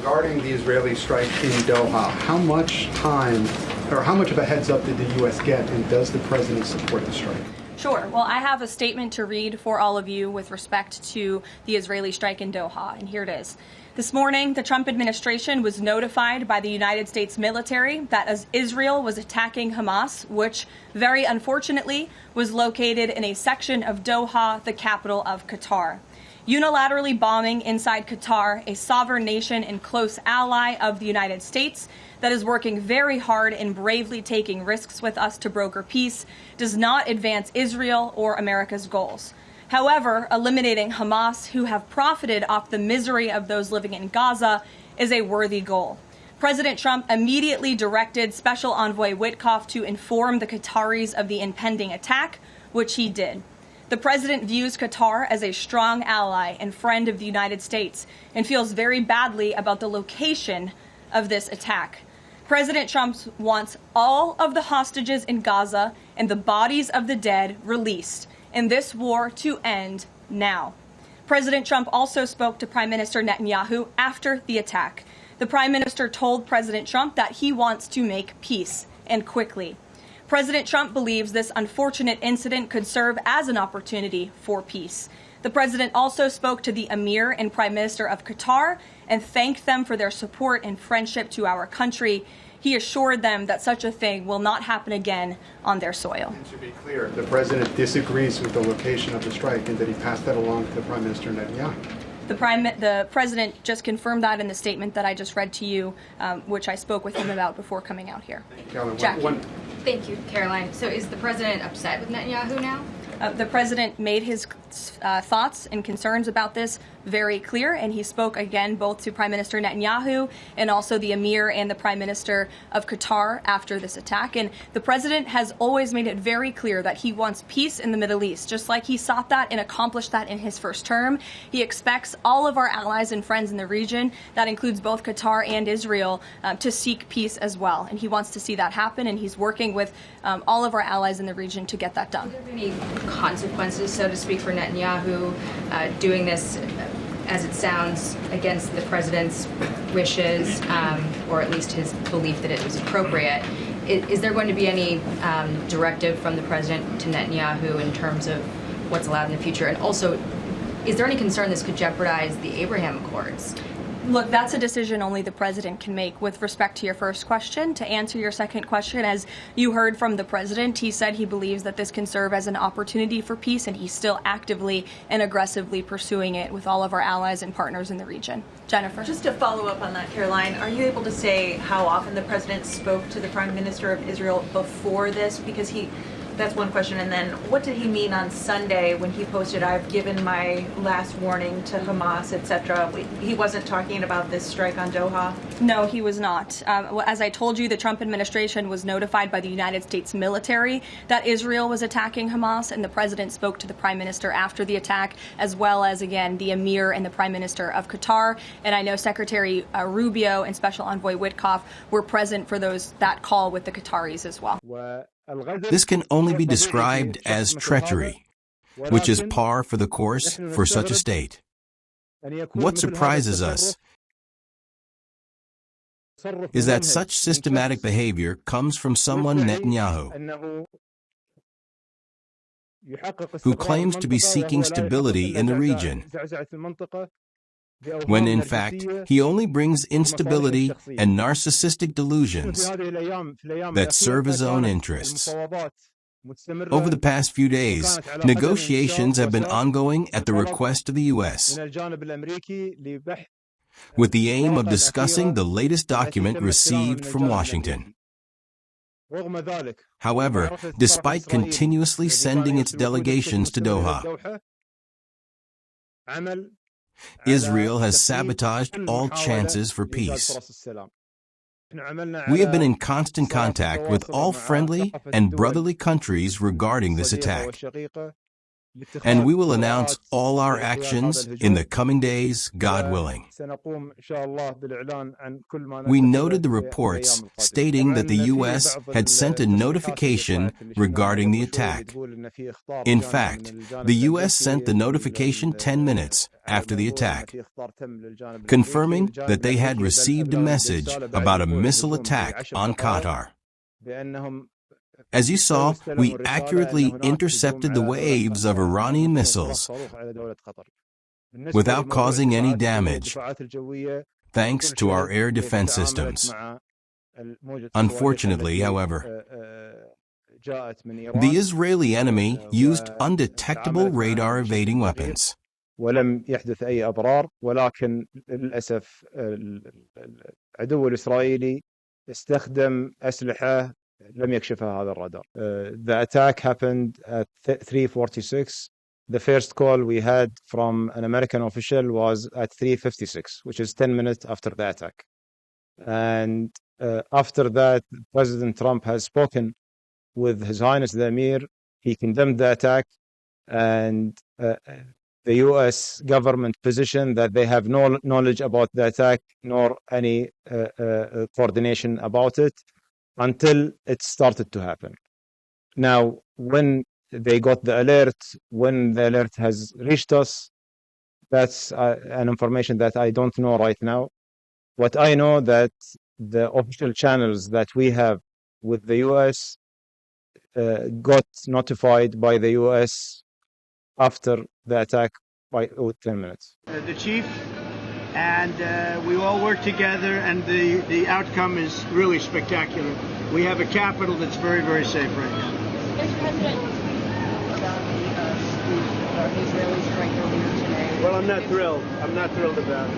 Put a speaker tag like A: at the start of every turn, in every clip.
A: Regarding the Israeli strike in Doha, how much time or how much of a heads up did the U.S. get, and does the president support the strike?
B: Sure. Well, I have a statement to read for all of you with respect to the Israeli strike in Doha, and here it is. This morning, the Trump administration was notified by the United States military that as Israel was attacking Hamas, which very unfortunately was located in a section of Doha, the capital of Qatar. Unilaterally bombing inside Qatar, a sovereign nation and close ally of the United States that is working very hard and bravely taking risks with us to broker peace, does not advance Israel or America's goals. However, eliminating Hamas, who have profited off the misery of those living in Gaza, is a worthy goal. President Trump immediately directed Special Envoy Witkoff to inform the Qataris of the impending attack, which he did. The president views Qatar as a strong ally and friend of the United States and feels very badly about the location of this attack. President Trump wants all of the hostages in Gaza and the bodies of the dead released, and this war to end now. President Trump also spoke to Prime Minister Netanyahu after the attack. The Prime Minister told President Trump that he wants to make peace, and quickly. President Trump believes this unfortunate incident could serve as an opportunity for peace. The president also spoke to the Emir and Prime Minister of Qatar and thanked them for their support and friendship to our country. He assured them that such a thing will not happen again on their soil.
A: And to be clear, the president disagrees with the location of the strike and that he passed that along to Prime Minister Netanyahu.
B: The president just confirmed that in the statement that I just read to you, which I spoke with him about before coming out here.
A: Jackie.
C: Thank you, Caroline. So is the president upset with Netanyahu now?
B: The president made his thoughts and concerns about this very clear, and he spoke again both to Prime Minister Netanyahu and also the Emir and the Prime Minister of Qatar after this attack. And the president has always made it very clear that he wants peace in the Middle East, just like he sought that and accomplished that in his first term. He expects all of our allies and friends in the region, that includes both Qatar and Israel, to seek peace as well. And he wants to see that happen, and he's working with all of our allies in the region to get that done.
C: Are there any consequences, so to speak, for Netanyahu doing this, as it sounds, against the president's wishes, or at least his belief that it was appropriate? Is there going to be any directive from the president to Netanyahu in terms of what's allowed in the future? And also, is there any concern this could jeopardize the Abraham Accords?
B: Look, that's a decision only the president can make. With respect to your first question, to answer your second question, as you heard from the president, he said he believes that this can serve as an opportunity for peace, and he's still actively and aggressively pursuing it with all of our allies and partners in the region. Jennifer.
D: Just to follow up on that, Caroline, are you able to say how often the president spoke to the Prime Minister of Israel before this? Because that's one question. And then what did he mean on Sunday when he posted, "I've given my last warning to Hamas," etc.? He wasn't talking about this strike on Doha?
B: No, he was not. As I told you, the Trump administration was notified by the United States military that Israel was attacking Hamas, and the president spoke to the Prime Minister after the attack, as well as, again, the Emir and the Prime Minister of Qatar. And I know Secretary Rubio and Special Envoy Witkoff were present for that call with the Qataris as well.
E: This can only be described as treachery, which is par for the course for such a state. What surprises us is that such systematic behavior comes from someone, Netanyahu, who claims to be seeking stability in the region, when in fact he only brings instability and narcissistic delusions that serve his own interests. Over the past few days, negotiations have been ongoing at the request of the U.S., with the aim of discussing the latest document received from Washington. However, despite continuously sending its delegations to Doha, Israel has sabotaged all chances for peace. We have been in constant contact with all friendly and brotherly countries regarding this attack. and we will announce all our actions in the coming days, God willing. We noted the reports stating that the U.S. had sent a notification regarding the attack. In fact, the U.S. sent the notification 10 minutes after the attack, confirming that they had received a message about a missile attack on Qatar. As you saw, we accurately intercepted the waves of Iranian missiles without causing any damage, thanks to our air defense systems. Unfortunately, however, the Israeli enemy used undetectable radar evading weapons.
F: ولم يحدث أي أضرار ولكن للأسف العدو الإسرائيلي استخدم أسلحة لم يكشفها هذا الرادار. The attack happened at 3:46. The first call we had from an American official was at 3:56, which is 10 minutes after the attack. And after that, President Trump has spoken with His Highness the Emir. He condemned the attack, and the U.S. government position that they have no knowledge about the attack nor any coordination about it until it started to happen. Now, when they got the alert, when the alert has reached us, that's an information that I don't know right now. What I know that the official channels that we have with the U.S. Got notified by the U.S. after the attack by 10 minutes.
G: The chief and we all work together, and the outcome is really spectacular. We have a capital that's very, very safe right now.
H: Mr. President, about the Israeli strike earlier today.
G: Well, I'm not thrilled. I'm not thrilled about it.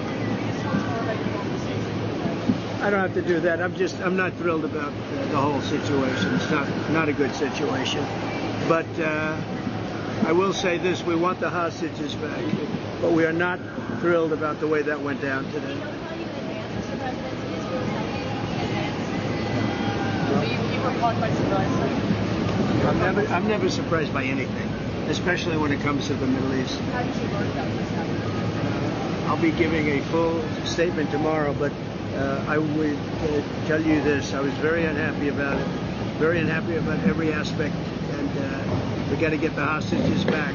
G: I don't have to do that. I'm not thrilled about the whole situation. It's not a good situation. But I will say this: we want the hostages back, but we are not thrilled about the way that went down today.
H: You were caught by surprise.
G: I'm never surprised by anything, especially when it comes to the Middle East.
H: How did you learn about this?
G: I'll be giving a full statement tomorrow, but I would tell you this: I was very unhappy about it, very unhappy about every aspect, and we got to get the hostages back.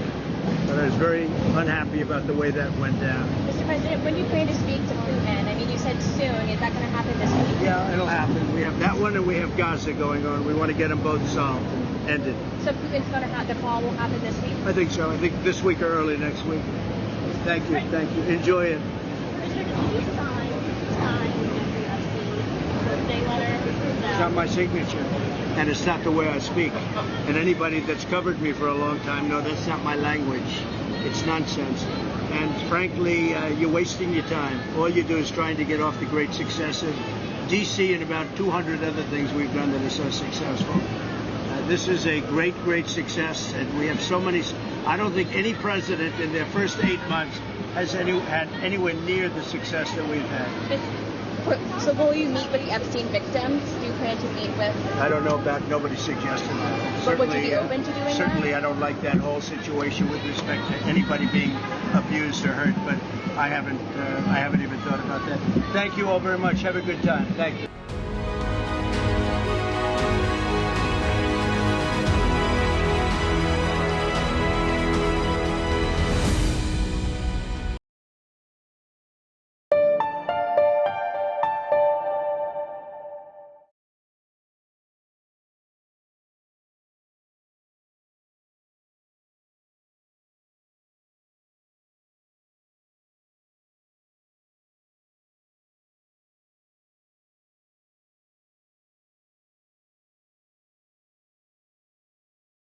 G: But I was very unhappy about the way that went down.
H: Mr. President, when do you plan to speak to Putin? I mean, you said soon. Is that going to happen this week?
G: Yeah, it'll happen. We have that one, and we have Gaza going on. We want to get them both solved and ended.
H: So Putin's going to have the call will happen this week?
G: I think so. I think this week or early next week. Thank you. Thank you. Enjoy it. It's not my signature, and it's not the way I speak. And anybody that's covered me for a long time, no, that's not my language. It's nonsense. And frankly, you're wasting your time. All you do is trying to get off the great success of D.C. and about 200 other things we've done that are so successful. This is a great, great success, and we have so many. I don't think any president in their first 8 months has had anywhere near the success that we've had.
H: So will you meet with the Epstein victims? Do you plan to meet with?
G: I don't know about. Nobody suggested that.
H: But would you be open to doing
G: certainly,
H: that?
G: I don't like that whole situation with respect to anybody being abused or hurt. But I haven't even thought about that. Thank you all very much. Have a good time. Thank you.